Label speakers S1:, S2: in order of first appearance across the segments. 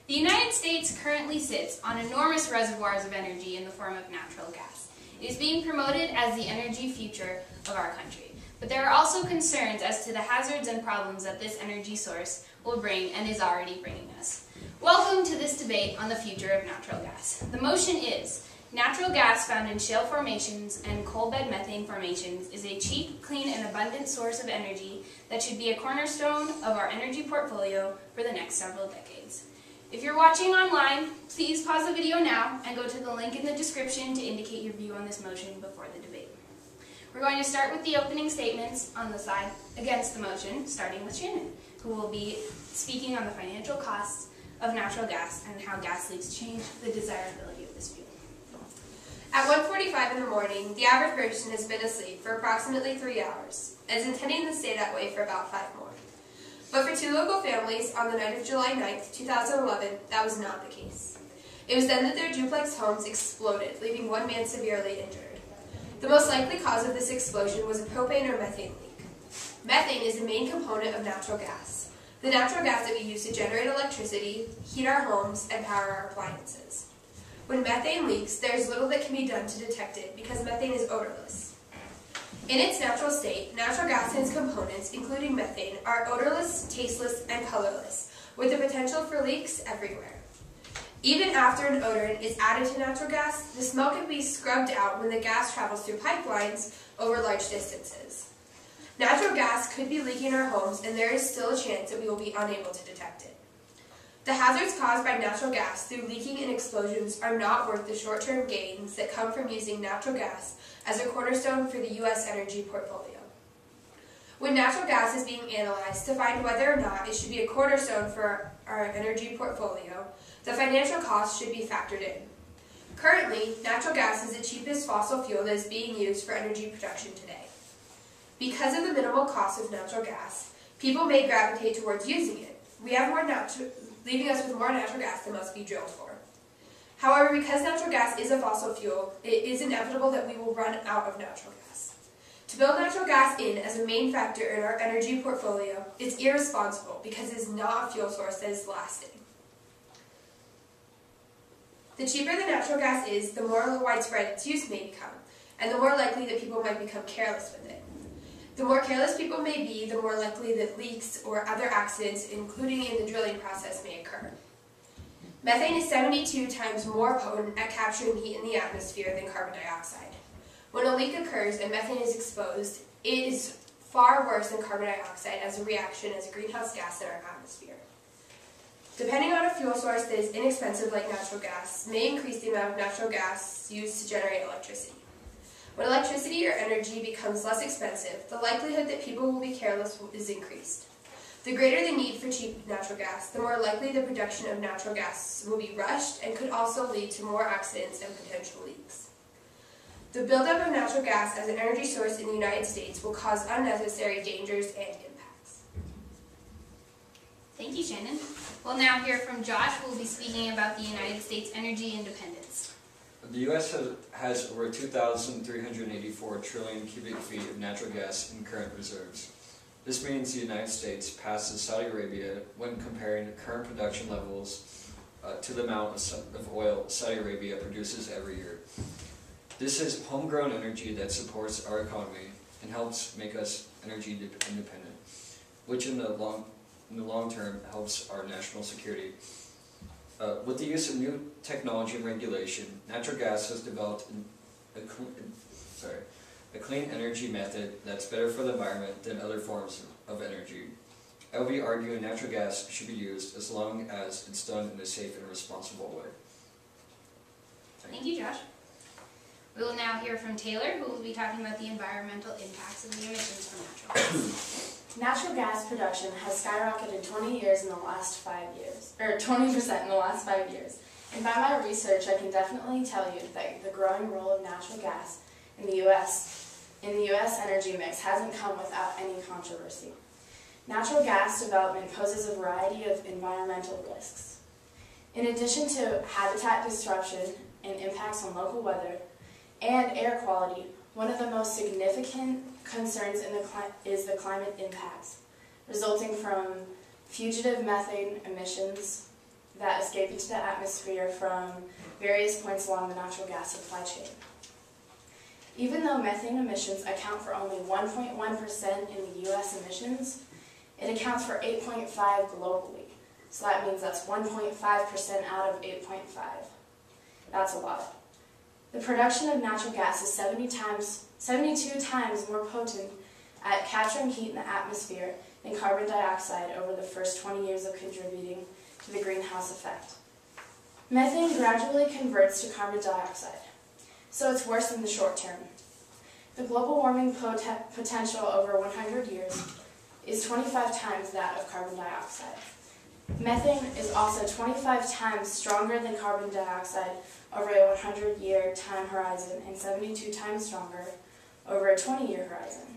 S1: The United States currently sits on enormous reservoirs of energy in the form of natural gas. It is being promoted as the energy future of our country. But there are also concerns as to the hazards and problems that this energy source will bring and is already bringing us. Welcome to this debate on the future of natural gas. The motion is, natural gas found in shale formations and coal bed methane formations is a cheap, clean, and abundant source of energy that should be a cornerstone of our energy portfolio for the next several decades. If you're watching online, please pause the video now and go to the link in the description to indicate your view on this motion before the debate. We're going to start with the opening statements on the side against the motion, starting with Shannon, who will be speaking on the financial costs of natural gas and how gas leaks change the desirability of this fuel.
S2: At 1:45 in the morning, the average person has been asleep for approximately 3 hours and is intending to stay that way for about 5 more. But for 2 local families on the night of July 9th, 2011, that was not the case. It was then that their duplex homes exploded, leaving one man severely injured. The most likely cause of this explosion was a propane or methane leak. Methane is the main component of natural gas, the natural gas that we use to generate electricity, heat our homes, and power our appliances. When methane leaks, there is little that can be done to detect it because methane is odorless. In its natural state, natural gas and its components, including methane, are odorless, tasteless, and colorless, with the potential for leaks everywhere. Even after an odorant is added to natural gas, the smell can be scrubbed out when the gas travels through pipelines over large distances. Natural gas could be leaking in our homes, and there is still a chance that we will be unable to detect it. The hazards caused by natural gas through leaking and explosions are not worth the short-term gains that come from using natural gas as a cornerstone for the U.S. energy portfolio. When natural gas is being analyzed to find whether or not it should be a cornerstone for our energy portfolio, the financial cost should be factored in. Currently, natural gas is the cheapest fossil fuel that is being used for energy production today. Because of the minimal cost of natural gas, people may gravitate towards using it. We have leaving us with more natural gas than must be drilled for. However, because natural gas is a fossil fuel, it is inevitable that we will run out of natural gas. To build natural gas in as a main factor in our energy portfolio is irresponsible because it is not a fuel source that is lasting. The cheaper the natural gas is, the more widespread its use may become, and the more likely that people might become careless with it. The more careless people may be, the more likely that leaks or other accidents, including in the drilling process, may occur. Methane is 72 times more potent at capturing heat in the atmosphere than carbon dioxide. When a leak occurs and methane is exposed, it is far worse than carbon dioxide as a reaction as a greenhouse gas in our atmosphere. Depending on a fuel source that is inexpensive like natural gas may increase the amount of natural gas used to generate electricity. When electricity or energy becomes less expensive, the likelihood that people will be careless is increased. The greater the need for cheap natural gas, the more likely the production of natural gas will be rushed and could also lead to more accidents and potential leaks. The buildup of natural gas as an energy source in the United States will cause unnecessary dangers and impacts.
S1: Thank you, Shannon. We'll now hear from Josh, who will be speaking about the United States energy independence.
S3: The U.S. has over 2,384 trillion cubic feet of natural gas in current reserves. This means the United States passes Saudi Arabia when comparing current production levels to the amount of oil Saudi Arabia produces every year. This is homegrown energy that supports our economy and helps make us energy independent, which in the long term helps our national security. With the use of new technology and regulation, natural gas has developed a clean energy method that's better for the environment than other forms of energy. I will be arguing natural gas should be used as long as it's done in a safe and responsible way.
S1: Thank you, Josh. We will now hear from Taylor, who will be talking about the environmental impacts of the emissions from natural gas.
S4: Natural gas production has skyrocketed 20% in the last 5 years. And by my research, I can definitely tell you that the growing role of natural gas in the U.S. energy mix hasn't come without any controversy. Natural gas development poses a variety of environmental risks. In addition to habitat disruption and impacts on local weather and air quality, one of the most significant concerns is the climate impacts resulting from fugitive methane emissions, that escape into the atmosphere from various points along the natural gas supply chain. Even though methane emissions account for only 1.1% in the U.S. emissions, it accounts for 8.5% globally. So that means that's 1.5% out of 8.5. That's a lot. The production of natural gas is 72 times more potent at capturing heat in the atmosphere than carbon dioxide over the first 20 years of contributing to the greenhouse effect. Methane gradually converts to carbon dioxide, so it's worse in the short term. The global warming potential over 100 years is 25 times that of carbon dioxide. Methane is also 25 times stronger than carbon dioxide over a 100-year time horizon and 72 times stronger over a 20-year horizon.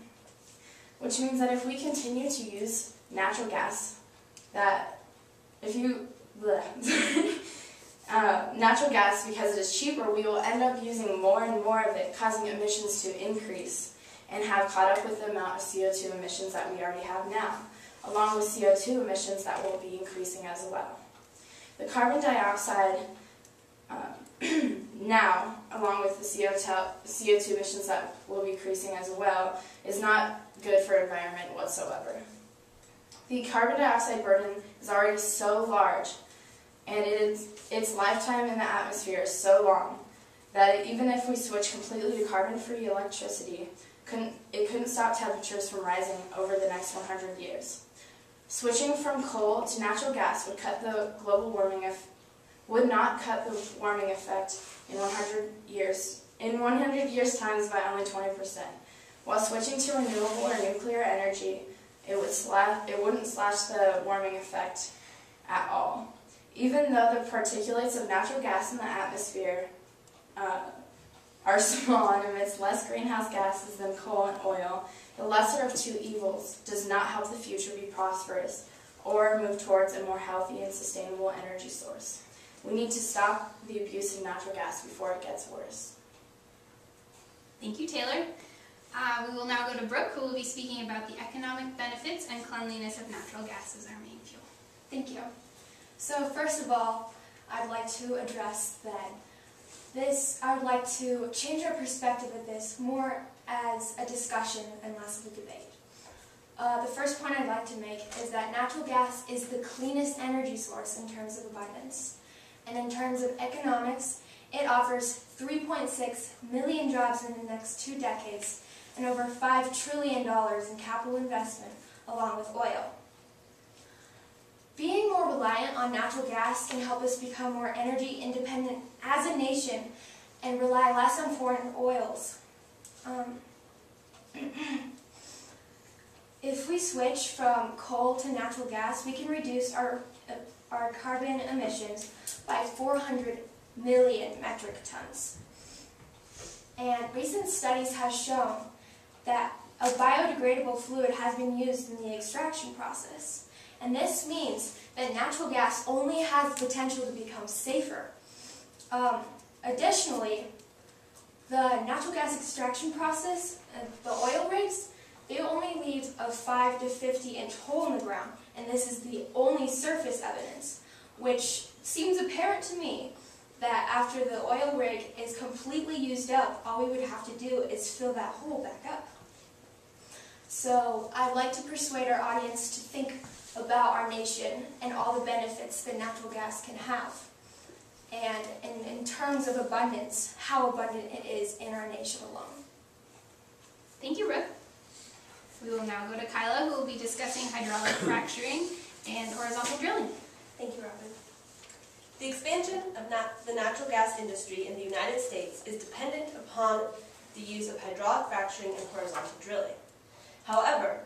S4: Which means that if we continue to use natural gas, natural gas, because it is cheaper, we will end up using more and more of it, causing emissions to increase and have caught up with the amount of CO2 emissions that we already have now, along with CO2 emissions that will be increasing as well. The carbon dioxide now, along with the CO2 emissions that will be increasing as well, is not good for the environment whatsoever. The carbon dioxide burden is already so large, and its lifetime in the atmosphere is so long, that even if we switch completely to carbon-free electricity, it couldn't stop temperatures from rising over the next 100 years. Switching from coal to natural gas would not cut the warming effect in 100 years times by only 20%. While switching to renewable or nuclear energy, it wouldn't slash the warming effect at all. Even though the particulates of natural gas in the atmosphere are small and emits less greenhouse gases than coal and oil, the lesser of two evils does not help the future be prosperous or move towards a more healthy and sustainable energy source. We need to stop the abuse of natural gas before it gets worse.
S1: Thank you, Taylor. We will now go to Brooke, who will be speaking about the economic benefits and cleanliness of natural gas as our main fuel.
S5: Thank you. So first of all, I'd like to address that I would like to change our perspective of this more as a discussion and less of a debate. The first point I'd like to make is that natural gas is the cleanest energy source in terms of abundance. And in terms of economics, it offers 3.6 million jobs in the next 2 decades and over $5 trillion in capital investment along with oil. Being more reliant on natural gas can help us become more energy independent as a nation and rely less on foreign oils. If we switch from coal to natural gas, we can reduce our carbon emissions by 400 million metric tons. And recent studies have shown that a biodegradable fluid has been used in the extraction process. And this means that natural gas only has the potential to become safer. Additionally, the natural gas extraction process, the oil rigs, they only leave a 5 to 50 inch hole in the ground, and this is the only surface evidence, which seems apparent to me that after the oil rig is completely used up, all we would have to do is fill that hole back up. So I'd like to persuade our audience to think about our nation and all the benefits that natural gas can have. And in terms of abundance, how abundant it is in our nation alone.
S1: Thank you, Brooke. We will now go to Kyla, who will be discussing hydraulic fracturing and horizontal drilling.
S6: Thank you, Robin. The expansion of the natural gas industry in the United States is dependent upon the use of hydraulic fracturing and horizontal drilling. However,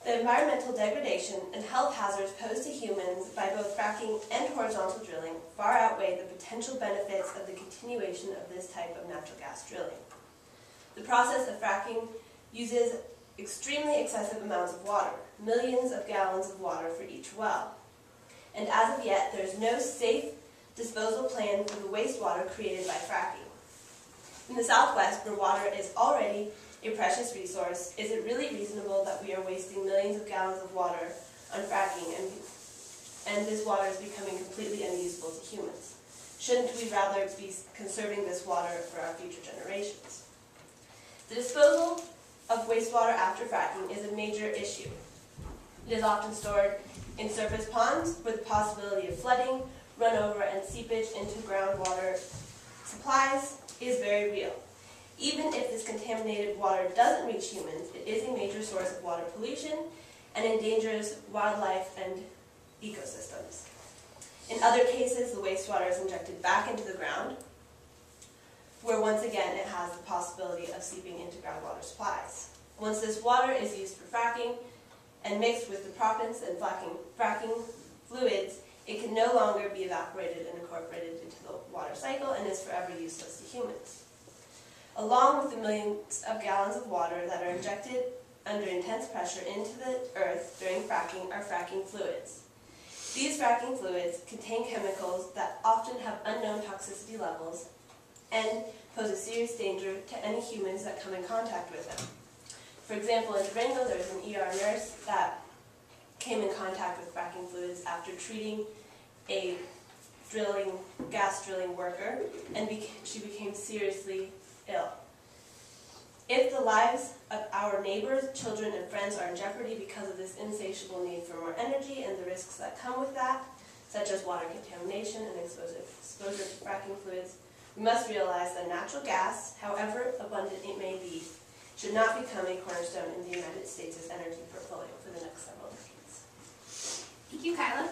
S6: the environmental degradation and health hazards posed to humans by both fracking and horizontal drilling far outweigh the potential benefits of the continuation of this type of natural gas drilling. The process of fracking uses extremely excessive amounts of water, millions of gallons of water for each well. And as of yet, there is no safe disposal plan for the wastewater created by fracking. In the Southwest, where water is already a precious resource, is it really reasonable that we are wasting millions of gallons of water on fracking and this water is becoming completely unusable to humans. Shouldn't we rather be conserving this water for our future generations? The disposal of wastewater after fracking is a major issue. It is often stored in surface ponds with the possibility of flooding, runover, and seepage into groundwater supplies is very real. Even if this contaminated water doesn't reach humans, it is a major source of water pollution and endangers wildlife and ecosystems. In other cases, the wastewater is injected back into the ground, where once again it has the possibility of seeping into groundwater supplies. Once this water is used for fracking and mixed with the proppants and fracking fluids, it can no longer be evaporated and incorporated into the water cycle and is forever useless to humans. Along with the millions of gallons of water that are injected under intense pressure into the earth during fracking are fracking fluids. These fracking fluids contain chemicals that often have unknown toxicity levels and pose a serious danger to any humans that come in contact with them. For example, in Durango, there was an ER nurse that came in contact with fracking fluids after treating a gas drilling worker, and she became seriously ill. If the lives of our neighbors, children, and friends are in jeopardy because of this insatiable need for more energy and the risks that come with that, such as water contamination and exposure to fracking fluids, we must realize that natural gas, however abundant it may be, should not become a cornerstone in the United States' energy portfolio for the next several decades.
S1: Thank you, Kyla.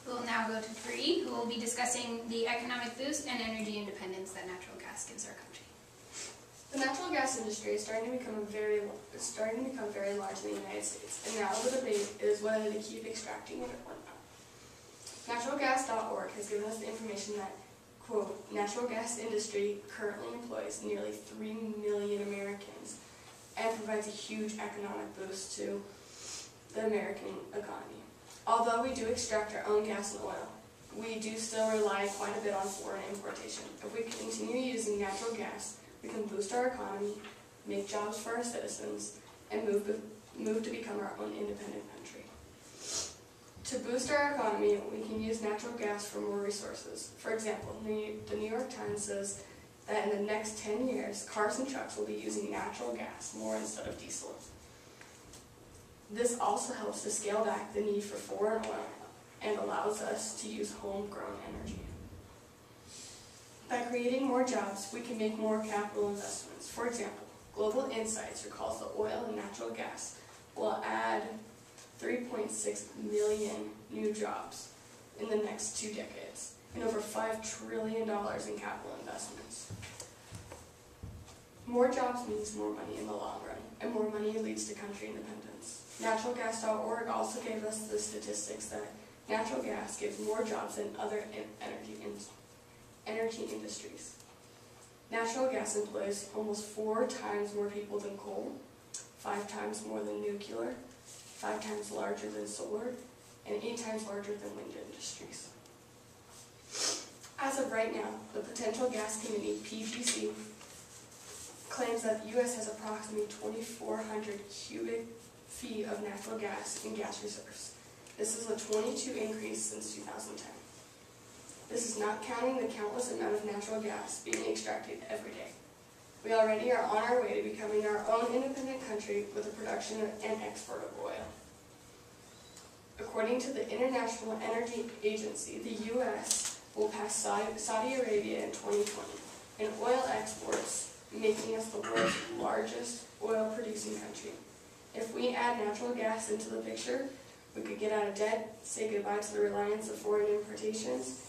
S1: We'll now go to Bree, who will be discussing the economic boost and energy independence that natural gas gives our country.
S5: The natural gas industry is starting to become very large in the United States, and now the debate is whether to keep extracting it or not. Naturalgas.org has given us the information that, quote, natural gas industry currently employs nearly 3 million Americans and provides a huge economic boost to the American economy. Although we do extract our own gas and oil, we do still rely quite a bit on foreign importation. If we continue using natural gas, we can boost our economy, make jobs for our citizens, and move to become our own independent country. To boost our economy, we can use natural gas for more resources. For example, the New York Times says that in the next 10 years, cars and trucks will be using natural gas more instead of diesel. This also helps to scale back the need for foreign oil and allows us to use homegrown energy. By creating more jobs, we can make more capital investments. For example, Global Insights recalls that oil and natural gas will add 3.6 million new jobs in the next 2 decades and over $5 trillion in capital investments. More jobs means more money in the long run, and more money leads to country independence. Naturalgas.org also gave us the statistics that natural gas gives more jobs than other energy industries. Natural gas employs almost 4 times more people than coal, 5 times more than nuclear, 5 times larger than solar, and 8 times larger than wind industries. As of right now, the Potential Gas Committee, PGC, claims that the U.S. has approximately 2,400 cubic feet of natural gas in gas reserves. This is a 22 increase since 2010. This is not counting the countless amount of natural gas being extracted every day. We already are on our way to becoming our own independent country with the production and export of oil. According to the International Energy Agency, the U.S. will pass Saudi Arabia in 2020 in oil exports, making us the world's largest oil-producing country. If we add natural gas into the picture, we could get out of debt, say goodbye to the reliance of foreign importations,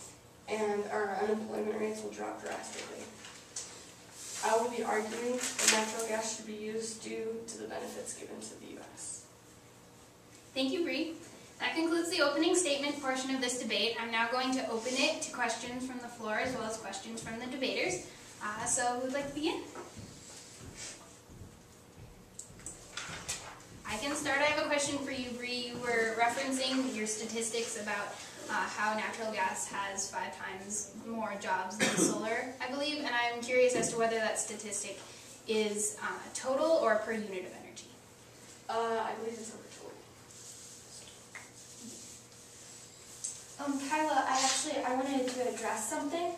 S5: and our unemployment rates will drop drastically. I will be arguing that natural gas should be used due to the benefits given to the U.S.
S1: Thank you, Bree. That concludes the opening statement portion of this debate. I'm now going to open it to questions from the floor as well as questions from the debaters. So who'd like to begin? I can start. I have a question for you, Bree. You were referencing your statistics about how natural gas has 5 times more jobs than solar, I believe, and I'm curious as to whether that statistic is total or per unit of energy.
S5: I believe it's over total. Kyla, I wanted to address something.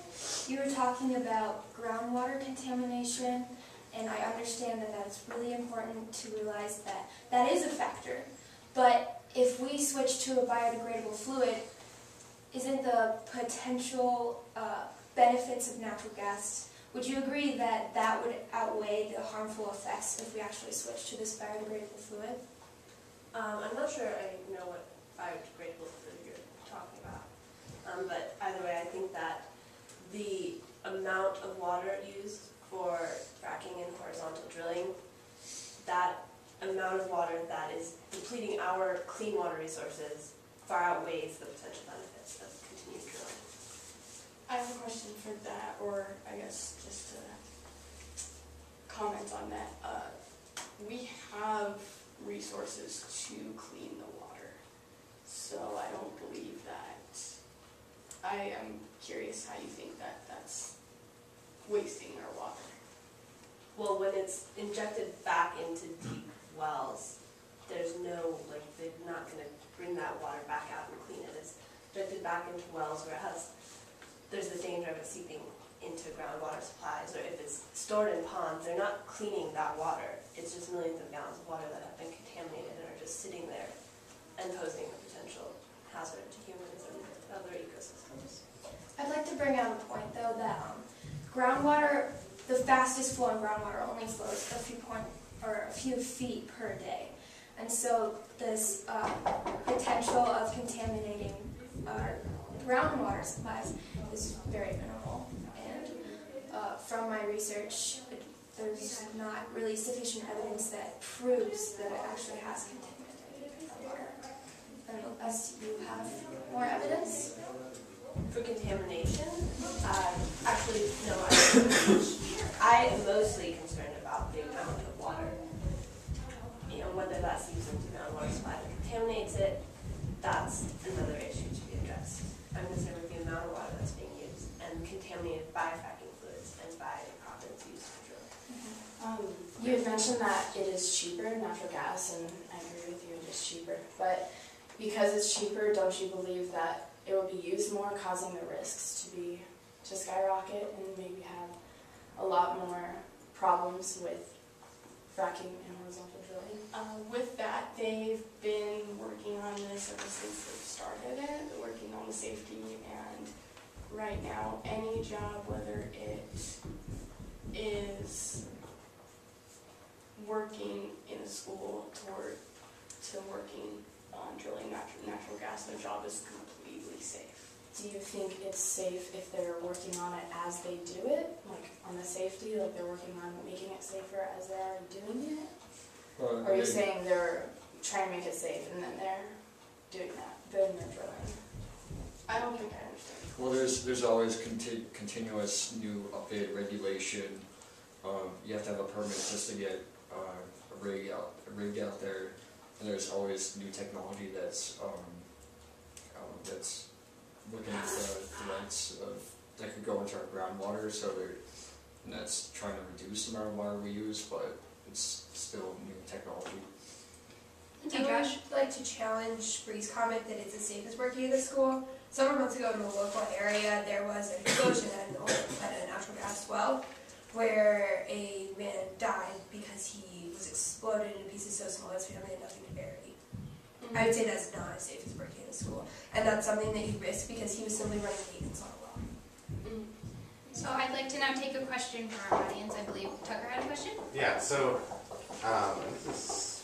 S5: You were talking about groundwater contamination, and I understand that that's really important to realize that that is a factor. But if we switch to a biodegradable fluid, isn't the potential benefits of natural gas, would you agree that that would outweigh the harmful effects if we actually switch to this biodegradable fluid?
S6: I'm not sure I know what biodegradable fluid you're talking about. But either way, I think that the amount of water used for fracking and horizontal drilling, that amount of water that is depleting our clean water resources far outweighs the potential benefits of continued drilling.
S4: I have a question for that, or I guess just to comment on that. We have resources to clean the water, so I don't believe that. I am curious how you think that that's wasting our water.
S6: Well, when it's injected back into deep wells, there's no, like, they're not going to bring that water back out and clean it. It's injected back into wells where there's the danger of it seeping into groundwater supplies, or if it's stored in ponds, they're not cleaning that water. It's just millions of gallons of water that have been contaminated and are just sitting there and posing a potential hazard to humans and other ecosystems.
S5: I'd like to bring out a point, though, that groundwater, the fastest flowing groundwater only flows a few feet per day. And so this potential of contaminating our groundwater supplies is very minimal. And from my research, there's not really sufficient evidence that proves that it actually has contaminated water. Unless you have more evidence.
S6: For contamination, actually, no, I am mostly concerned about the amount of water. You know, whether that seeps into groundwater supply that contaminates it, that's another issue to be addressed. I'm concerned with the amount of water that's being used and contaminated by fracking fluids and by proppants used for drilling.
S4: You had mentioned that it is cheaper, natural gas, and I agree with you, it is cheaper. But because it's cheaper, don't you believe that it will be used more, causing the risks to skyrocket and maybe have a lot more problems with fracking and horizontal drilling?
S7: With that, they've been working on this ever since they've started it, working on the safety, and right now any job, whether it is working in a school to working on drilling natural gas, their job is completely safe.
S4: Do you think it's safe if they're working on it as they do it? Like on the safety, like they're working on making it safer as they're already doing it?
S3: Well,
S4: Or are you saying they're trying to make it safe and then they're doing that, then they're drilling?
S7: I don't think I understand.
S3: Well, there's always continuous new updated regulation. You have to have a permit just to get a rig out there, and there's always new technology that's looking at the threats that could go into our groundwater. And that's trying to reduce the amount of water we use, but it's still new technology.
S1: Thank you, Josh.
S2: I would like to challenge Bree's comment that it's as safe as working in the school. Several months ago in the local area, there was an explosion at a natural gas well where a man died because he was exploded in pieces so small his family had nothing to bury. I would say that's not as safe as working in a school. And that's something that you risk because he was simply running maintenance on a well.
S1: So I'd like to now take a question from our audience. I believe Tucker had a question.
S8: Yeah, so this is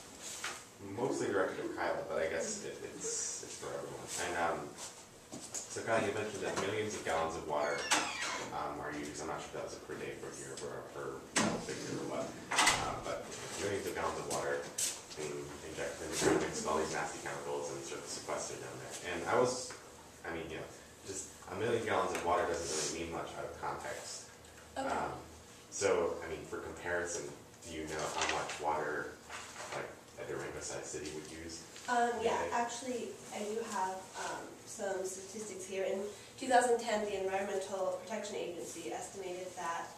S8: mostly directed at Kyla, but I guess it's for everyone. And so Kyla, you mentioned that millions of gallons of water are used. I'm not sure if that was a per day, per year, or per figure or what, but millions of gallons of water being injected in the ground, mixed with all these nasty chemicals and sort of sequestered down there. And just a million gallons of water doesn't really mean much out of context.
S6: Okay.
S8: So, for comparison, do you know how much water, like, a Durango-sized city would use?
S6: Yeah, actually, I do have some statistics here. In 2010, the Environmental Protection Agency estimated that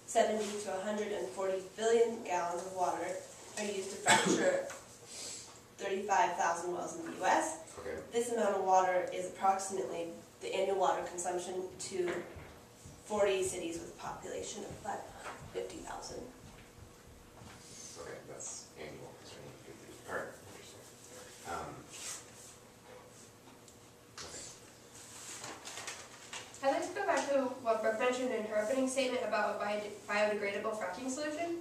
S6: 70 to 140 billion gallons of water are used to fracture 35,000 wells in the U.S.
S8: Okay.
S6: This amount of water is approximately the annual water consumption to 40 cities with a population of about 50,000.
S8: Okay, that's annual. All right, interesting. Okay.
S2: I'd like to go back to what Brooke mentioned in her opening statement about a biodegradable fracking solution.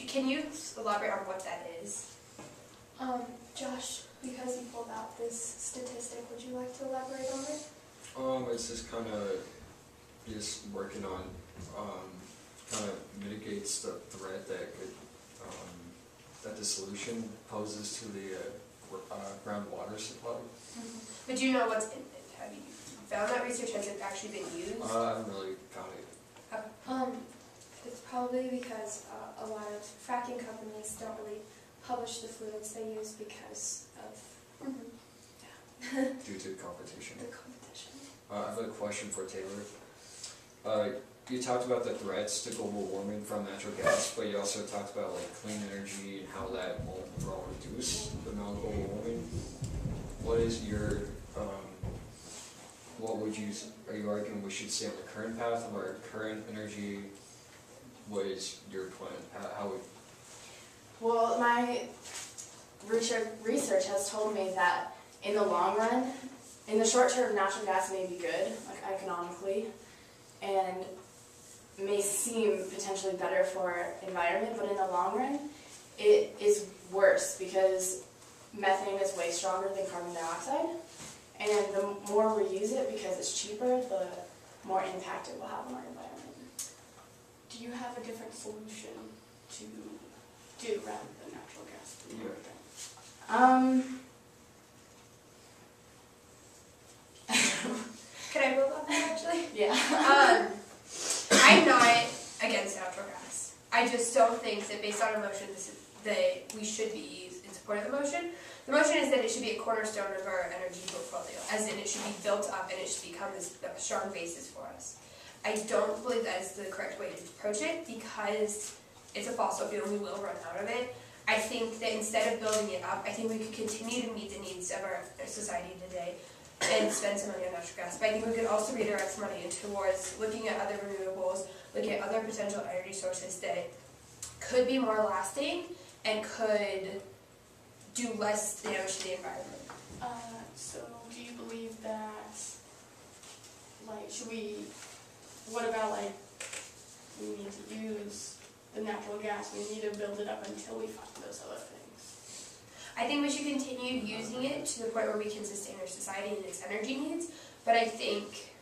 S2: Can you elaborate on what that is?
S5: Josh, because you pulled out this statistic, would you like to elaborate on it?
S3: It's just kind of just working on, kind of mitigates the threat that could, that the solution poses to the groundwater supply.
S2: But do you know what's in it? Have you found that research? Has it actually been used?
S3: I haven't really found it.
S5: It's probably because a lot of fracking companies don't really publish the fluids they use because of
S3: Due to competition.
S5: the competition.
S3: I have a question for Taylor. You talked about the threats to global warming from natural gas, but you also talked about like clean energy and how that will reduce the amount of global warming. What is your, are you arguing we should stay on the current path of our current energy? What is your plan? How would?
S4: Well, my research has told me that in the long run, in the short term, natural gas may be good, like economically, and may seem potentially better for environment, but in the long run, it is worse because methane is way stronger than carbon dioxide, and the more we use it because it's cheaper, the more impact it will have on our environment.
S7: Do you have a different solution to do rather than natural gas?
S2: Can I build on that actually?
S4: Yeah.
S2: I'm not against natural gas. I just don't think that based on emotion that we should be in support of the motion. The motion is that it should be a cornerstone of our energy portfolio, as in it should be built up and it should become this strong basis for us. I don't believe that is the correct way to approach it because it's a fossil fuel and we will run out of it. I think that instead of building it up, I think we could continue to meet the needs of our society today and spend some money on natural gas. But I think we could also redirect some money towards looking at other renewables, looking at other potential energy sources that could be more lasting and could do less damage to the environment.
S7: So do you believe that, like, what about, like, we need to use the natural gas, we need to build it up until we find those other things?
S2: I think we should continue using it to the point where we can sustain our society and its energy needs, but I think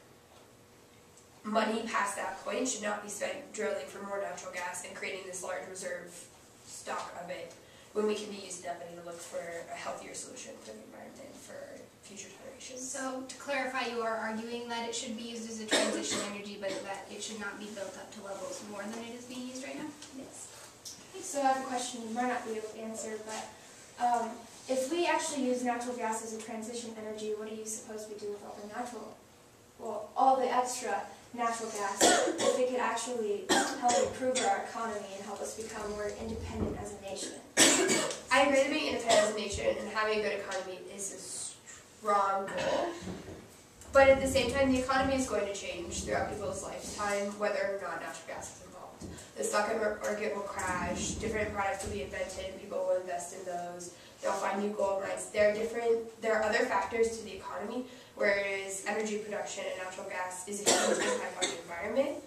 S2: money past that point should not be spent drilling for more natural gas and creating this large reserve stock of it when we can be using that money to look for a healthier solution for the environment for future generations.
S1: So to clarify, you are arguing that it should be used as a transition energy, but that it should not be built up to levels more than it is being used right now?
S2: Yes.
S5: So I have a question you might not be able to answer, but if we actually use natural gas as a transition energy, what are you supposed to do with all the extra natural gas, if it could actually help improve our economy and help us become more independent as a nation?
S2: I agree that being independent as a nation and having a good economy is a strong goal. But at the same time, the economy is going to change throughout people's lifetime, whether or not natural gas is involved. The stock market will crash, different products will be invented, people will invest in those, they'll find new gold mines. There are other factors to the economy, whereas energy production and natural gas is a huge impact on the environment.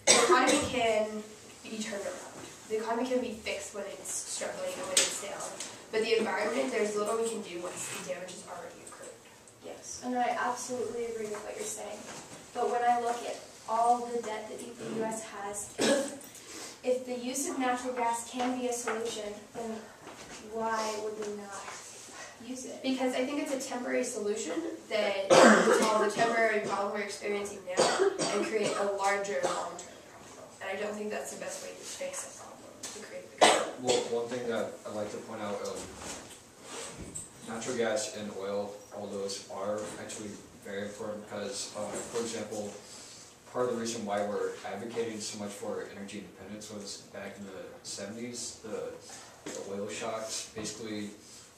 S2: The economy can be turned around. The economy can be fixed when it's struggling and when it's down. But the environment, there's little we can do once the damage has already occurred.
S5: Yes, and I absolutely agree with what you're saying. But when I look at all the debt that the U.S. has, if the use of natural gas can be a solution, then why would we not use it?
S2: Because I think it's a temporary solution that will solve the temporary problem we're experiencing now and create a larger long-term problem. And I don't think that's the best way to fix a problem, to create the problem.
S3: Well, one thing that I'd like to point out, natural gas and oil, all those are actually very important because, for example, part of the reason why we're advocating so much for energy independence was back in the 70s, the oil shocks basically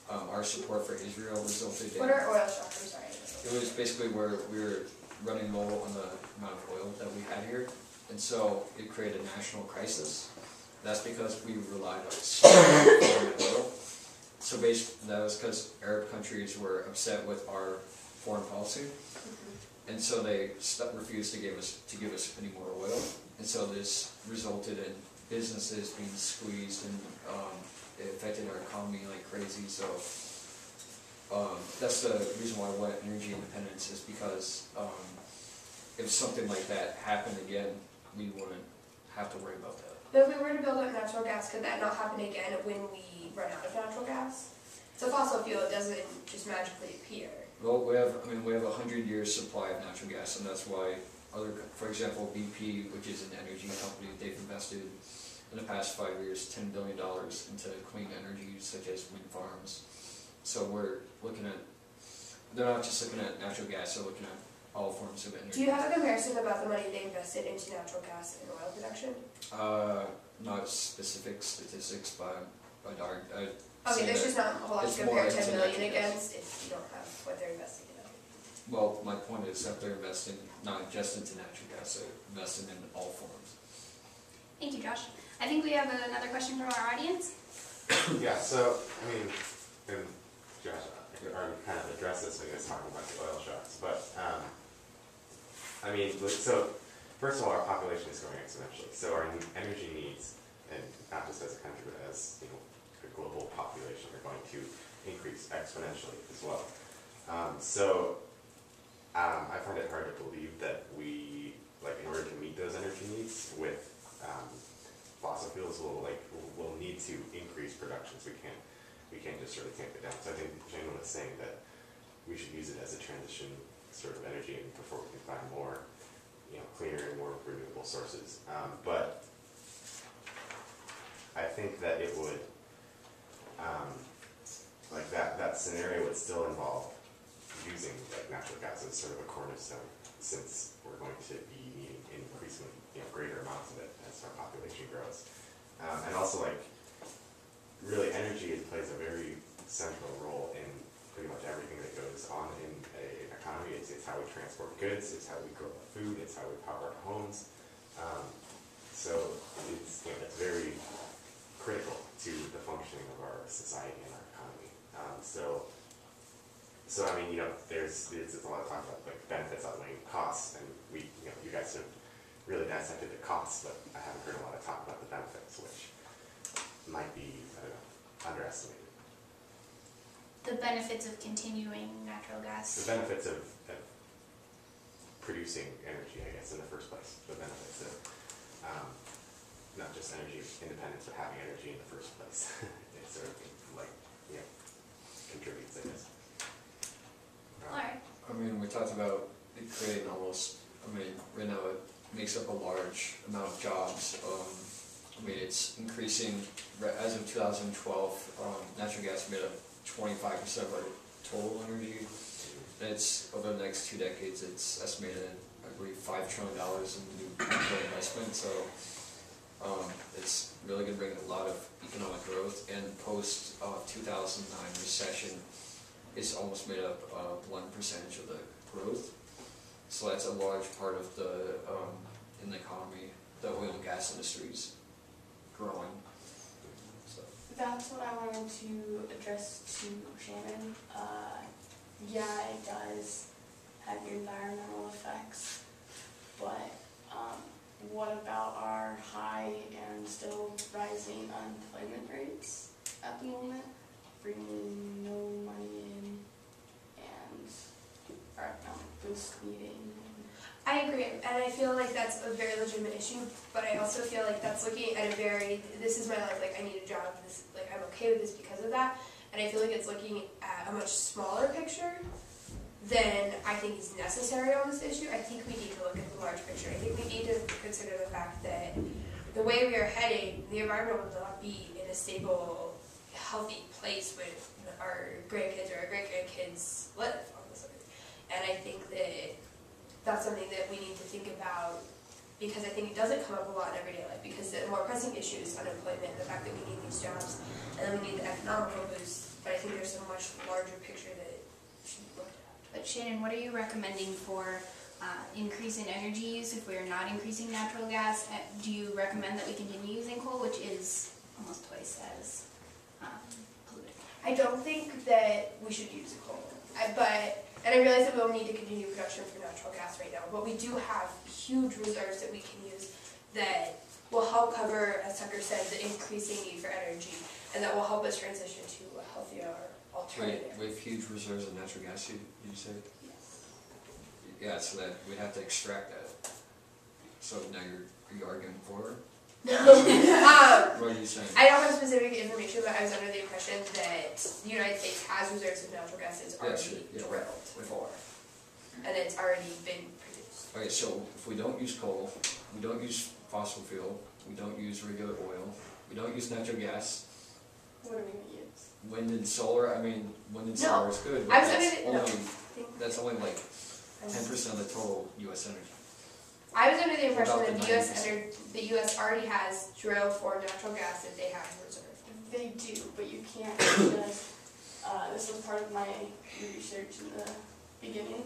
S3: our support for Israel resulted in...
S2: What are oil shocks? I'm sorry.
S3: It was basically where we were running low on the amount of oil that we had here, and so it created a national crisis. That's because we relied on foreign oil. So basically, that was because Arab countries were upset with our foreign policy, and so they refused to give us any more oil. And so this resulted in businesses being squeezed, and it affected our economy like crazy. So that's the reason why I want energy independence, is because if something like that happened again, we wouldn't have to worry about that.
S2: But if we were to build up natural gas, could that not happen again when we run out of natural gas? It's a fossil fuel, it doesn't just magically appear.
S3: Well, we have 100 years supply of natural gas, and that's why for example, BP, which is an energy company, they've invested in the past 5 years $10 billion into clean energy, such as wind farms. So we're looking at, they're not just looking at natural gas, they're looking at all forms of energy.
S2: Do you have a comparison about the money they invested into natural gas and oil production?
S3: Not specific statistics, but
S2: okay, there's just not a whole lot to compare 10 million against
S3: gas.
S2: if you don't have what they're investing in.
S3: Well, my point is that they're investing not just into natural gas, they're investing in all forms.
S1: Thank you, Josh. I think we have another question from our audience.
S8: Yeah, so, I mean, and Josh, I already kind of addressed this when you guys talking about the oil shocks, but, I mean, so, first of all, our population is growing exponentially, so our energy needs, and not just as a country, but as, you know, the global population, are going to increase exponentially as well. I find it hard to believe that we, like, in order to meet those energy needs with fossil fuels, we'll need to increase productions. We can't just sort of tamp it down. So I think Shannon was saying that we should use it as a transition sort of energy, and before we can find more, you know, cleaner and more renewable sources. But I think that it would, like that scenario would still involve using like natural gas as sort of a cornerstone, since we're going to be needing increasingly, you know, greater amounts of it as our population grows. And also, like, really energy plays a very central role in pretty much everything that goes on in an economy. It's how we transport goods, it's how we grow food, it's how we power our homes. So it's, you know, it's very critical to the functioning of our society and our economy. So I mean, you know, there's a lot of talk about like benefits outweighing costs, and you guys have really dissected the costs, but I haven't heard a lot of talk about the benefits, which might be, I don't know, underestimated.
S1: The benefits of continuing natural gas.
S8: The benefits of producing energy, I guess, in the first place. The benefits of not just energy independence, but having energy in the first place. It sort of like, you know, contributes, I guess.
S1: Alright.
S3: I mean, we talked about it creating almost, I mean, right now it makes up a large amount of jobs. I mean, it's increasing, as of 2012, natural gas made up 25% of our total energy. It's, over the next 2 decades, it's estimated, I believe, $5 trillion in new capital investment, so it's really going to bring a lot of economic growth, and post-2009 recession, it's almost made up 1% of the growth. So that's a large part of the, in the economy, the oil and gas industry is growing. So.
S7: That's what I wanted to address to Shannon. Yeah, it does have environmental effects, but what about our high and still rising unemployment rates at the moment, bringing no money in and our economic boost needing?
S2: I agree, and I feel like that's a very legitimate issue, but I also feel like that's looking at a very, this is my life, like I need a job, this, like I'm okay with this because of that, and I feel like it's looking at a much smaller picture than I think is necessary on this issue. I think we need to look at the large picture. I think we need to consider the fact that the way we are heading, the environment will not be in a stable, healthy place when our grandkids or our great-grandkids live on this earth. And I think that that's something that we need to think about, because I think it doesn't come up a lot in everyday life, because the more pressing issue is unemployment, the fact that we need these jobs, and then we need the economical boost. but I think there's a much larger picture that should be looked at.
S1: But Shannon, what are you recommending for increase in energy use if we are not increasing natural gas? Do you recommend that we continue using coal, which is almost twice as polluting?
S5: I don't think that we should use coal, and I realize that we'll need to continue production for natural gas right now, but we do have huge reserves that we can use that will help cover, as Tucker said, the increasing need for energy, and that will help us transition to a healthier alternative.
S3: We have huge reserves of natural gas, you say?
S5: Yes.
S3: Yeah, so that we'd have to extract that. So now are you arguing for it? What are you saying?
S2: I don't have specific information, but I was under the impression that the United States has reserves of natural gas that's already drilled for, and it's already been produced.
S3: Okay, so if we don't use coal, we don't use fossil fuel, we don't use regular oil, we don't use natural gas,
S7: What are we going to use?
S3: wind and solar, wind and solar is good, but
S2: I was
S3: that's only like 10% of the total U.S. energy.
S2: I was under the impression
S3: What
S2: that
S3: about
S2: the U.S. already has drilled for natural gas that they have in reserve.
S7: They do, but you can't just, this was part of my research in the beginning,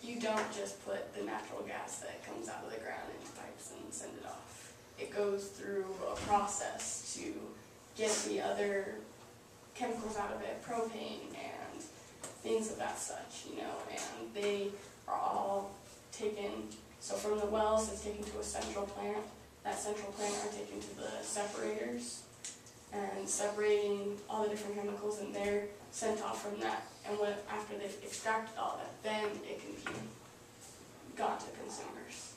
S7: you don't just put the natural gas that comes out of the ground into pipes and send it off. It goes through a process to get the other chemicals out of it, propane and things of that such, and they are all taken, so from the wells it's taken to a central plant. That central plant are taken to the separators and separating all the different chemicals, and they're sent off from that. And after they've extracted all that, then it can be got to consumers.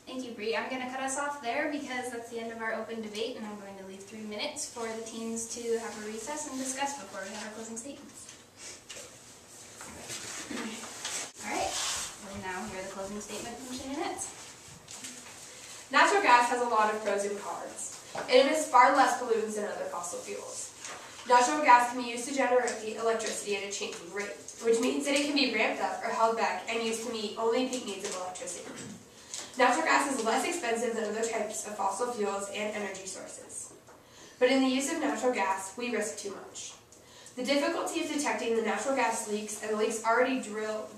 S1: Thank you, Bree. I'm going to cut us off there because that's the end of our open debate, and I'm going to leave 3 minutes for the teens to have a recess and discuss before we have our closing statements. All right, we'll now hear the closing statement from Shannon.
S2: Natural gas has a lot of pros and cons. It emits far less pollutants than other fossil fuels. Natural gas can be used to generate electricity at a changing rate, which means that it can be ramped up or held back and used to meet only peak needs of electricity. Natural gas is less expensive than other types of fossil fuels and energy sources. But in the use of natural gas, we risk too much. The difficulty of detecting the natural gas leaks and the leaks already drilled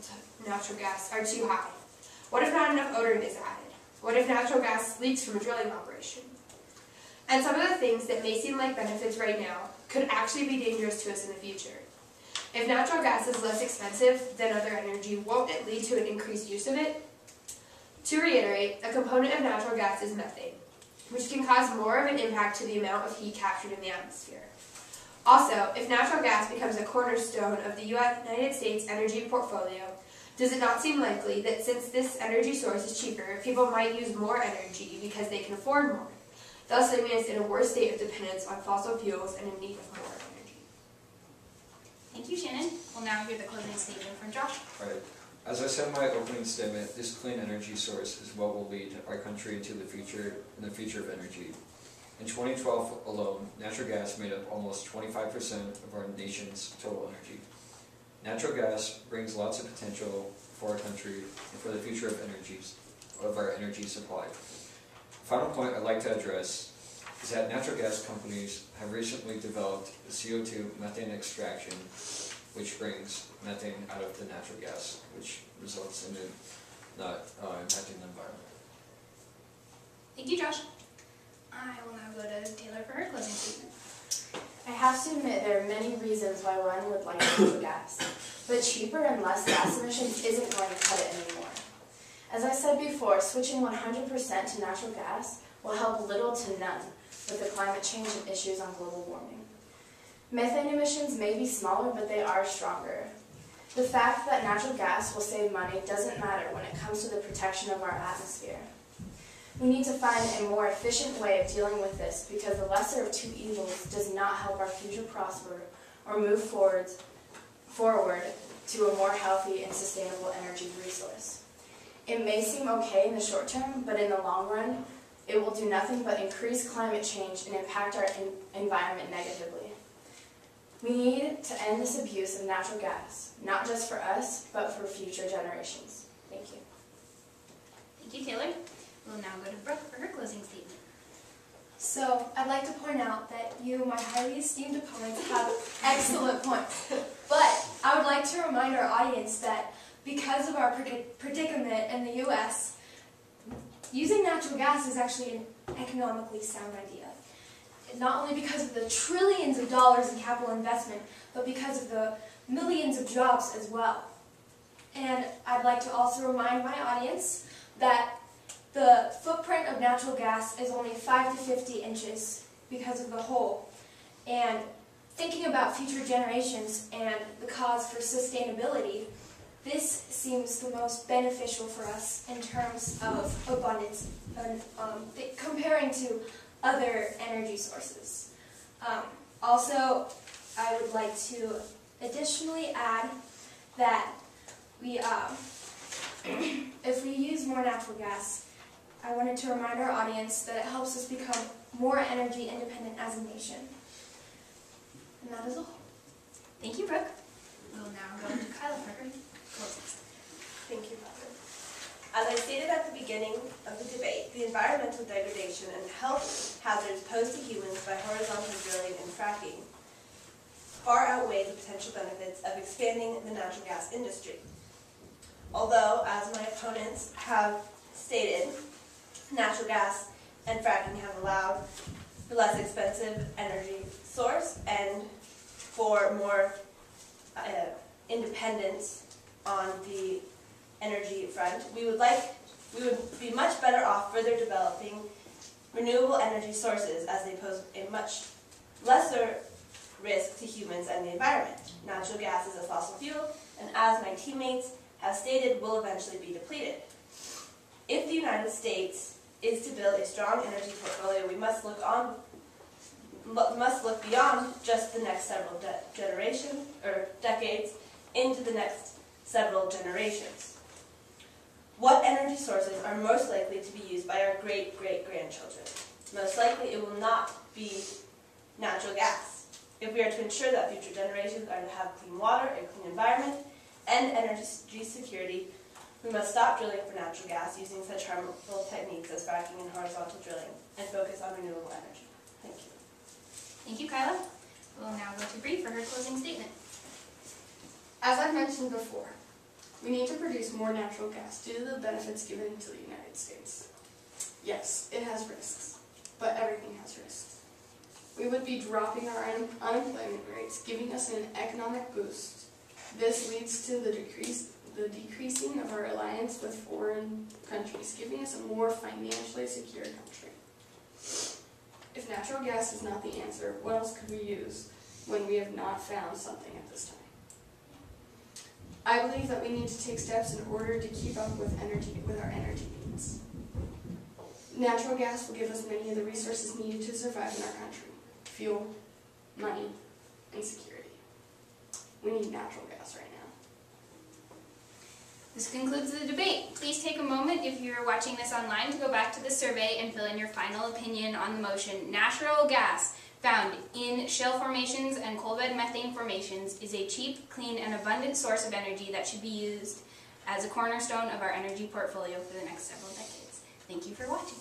S2: natural gas are too high. What if not enough odorant is added? What if natural gas leaks from a drilling operation? And some of the things that may seem like benefits right now could actually be dangerous to us in the future. If natural gas is less expensive than other energy, won't it lead to an increased use of it? To reiterate, a component of natural gas is methane, which can cause more of an impact to the amount of heat captured in the atmosphere. Also, if natural gas becomes a cornerstone of the United States energy portfolio, does it not seem likely that since this energy source is cheaper, people might use more energy because they can afford more, thus leaving us in a worse state of dependence on fossil fuels and in need of more energy?
S1: Thank you, Shannon. We'll now hear the closing statement from Josh.
S3: Right. As I said in my opening statement, this clean energy source is what will lead our country into the future of energy. In 2012 alone, natural gas made up almost 25% of our nation's total energy. Natural gas brings lots of potential for our country and for the future of our energy supply. The final point I'd like to address is that natural gas companies have recently developed the CO2 methane extraction, which brings methane out of the natural gas, which results in it not impacting the environment.
S1: Thank you, Josh. I will now go to Taylor for her closing statement.
S4: I have to admit there are many reasons why one would like natural gas, but cheaper and less gas emissions isn't going to cut it anymore. As I said before, switching 100% to natural gas will help little to none with the climate change and issues on global warming. Methane emissions may be smaller, but they are stronger. The fact that natural gas will save money doesn't matter when it comes to the protection of our atmosphere. We need to find a more efficient way of dealing with this because the lesser of two evils does not help our future prosper or move forward to a more healthy and sustainable energy resource. It may seem okay in the short term, but in the long run, it will do nothing but increase climate change and impact our environment negatively. We need to end this abuse of natural gas, not just for us, but for future generations. Thank you.
S1: Thank you, Taylor. We'll now go to Brooke for her closing statement.
S5: So, I'd like to point out that you, my highly esteemed opponents, have excellent points. But I would like to remind our audience that because of our predicament in the U.S., using natural gas is actually an economically sound idea. Not only because of the trillions of dollars in capital investment, but because of the millions of jobs as well. And I'd like to also remind my audience that the footprint of natural gas is only 5 to 50 inches because of the hole. And thinking about future generations and the cause for sustainability, this seems the most beneficial for us in terms of abundance, comparing to other energy sources. Also, I would like to additionally add that if we use more natural gas, I wanted to remind our audience that it helps us become more energy independent as a nation. And that is all.
S1: Thank you, Brooke. We'll now go to Kyla for her closing statement.
S6: Thank you, Father. As I stated at the beginning of the debate, the environmental degradation and health hazards posed to humans by horizontal drilling and fracking far outweigh the potential benefits of expanding the natural gas industry. Although, as my opponents have stated, natural gas and fracking have allowed for less expensive energy source and for more independence on the energy front, we would be much better off further developing renewable energy sources as they pose a much lesser risk to humans and the environment. Natural gas is a fossil fuel, and as my teammates have stated, will eventually be depleted. If the United States is to build a strong energy portfolio, we must look beyond just the next several decades into the next several generations. What energy sources are most likely to be used by our great-great-grandchildren? Most likely it will not be natural gas. If we are to ensure that future generations are to have clean water, a clean environment, and energy security, we must stop drilling for natural gas using such harmful techniques as fracking and horizontal drilling and focus on renewable energy. Thank you.
S1: Thank you, Kyla. We'll now go to Bree for her closing statement.
S7: As I mentioned before, we need to produce more natural gas due to the benefits given to the United States. Yes, it has risks, but everything has risks. We would be dropping our unemployment rates, giving us an economic boost. This leads to the decreasing of our reliance with foreign countries, giving us a more financially secure country. If natural gas is not the answer, what else could we use when we have not found something at this time? I believe that we need to take steps in order to keep up with our energy needs. Natural gas will give us many of the resources needed to survive in our country: fuel, money, and security. We need natural gas right now.
S1: This concludes the debate. Please take a moment, if you're watching this online, to go back to the survey and fill in your final opinion on the motion. Natural gas, found in shale formations and coal bed methane formations, is a cheap, clean, and abundant source of energy that should be used as a cornerstone of our energy portfolio for the next several decades. Thank you for watching.